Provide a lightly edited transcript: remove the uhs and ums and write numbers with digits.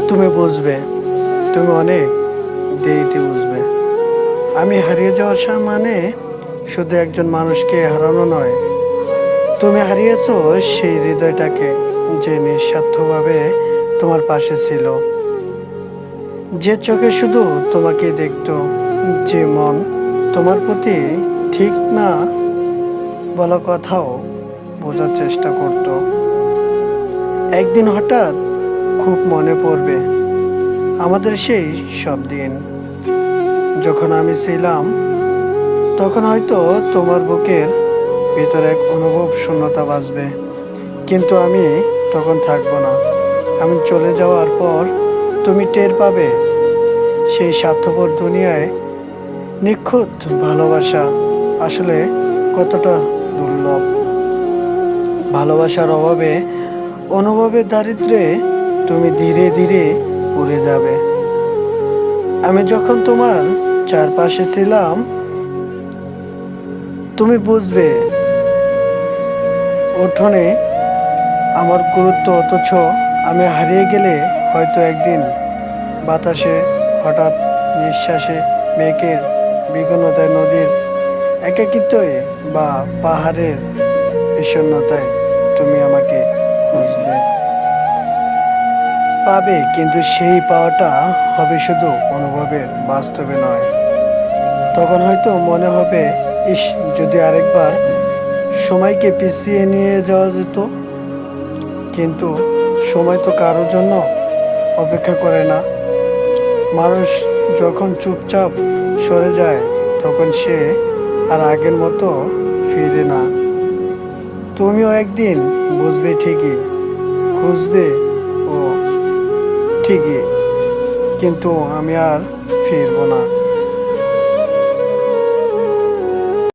তুমি বুঝবে, তুমি অনেক দেরিতে বুঝবে। আমি হারিয়ে যাওয়ার মানে শুধু একজন মানুষকে হারানো নয়, তুমি হারিয়েছো সেই হৃদয়টাকে, যে নিঃস্বার্থভাবে তোমার পাশে ছিল, যে চোখে শুধু তোমাকে দেখতো, যে মন তোমার প্রতি ঠিক না বলা কথাও বোঝার চেষ্টা করত। একদিন হঠাৎ খুব মনে পড়বে আমাদের সেই সব দিন, যখন আমি ছিলাম। তখন হয়তো তোমার বুকের ভিতরে এক অনুভব শূন্যতা বাজবে, কিন্তু আমি তখন থাকবো না। আমি চলে যাওয়ার পর তুমি টের পাবে সেই স্বার্থপর দুনিয়ায় নিখুঁত ভালোবাসা আসলে কতটা দুর্লভ। ভালোবাসার অভাবে, অনুভবের দারিদ্র্যে তুমি ধীরে ধীরে উড়ে যাবে। আমি যখন তোমার চারপাশে ছিলাম, তুমি বুঝবে উঠোনে আমার গুরুত্ব, অথচ আমি হারিয়ে গেলে হয়তো একদিন বাতাসে, হঠাৎ নিঃশ্বাসে, মেঘের বিঘ্নতায়, নদীর একাকিত্বে বা পাহাড়ের বিষণ্ণতায় তুমি আমাকে খুঁজবে পাবে, কিন্তু সেই পাওয়াটা হবে শুধু অনুভবের, বাস্তবে নয়। তখন হয়তো মনে হবে, ইস, যদি আরেকবার সময়কে পিছিয়ে নিয়ে যাওয়া যেত। কিন্তু সময় তো কারোর জন্য অপেক্ষা করে না। মানুষ যখন চুপচাপ সরে যায়, তখন সে আর আগের মতো ফিরে না। তুমিও একদিন বুঝবে ঠিকই, খুঁজবে ও ঠিকই, কিন্তু আমি আর ফিরবো না।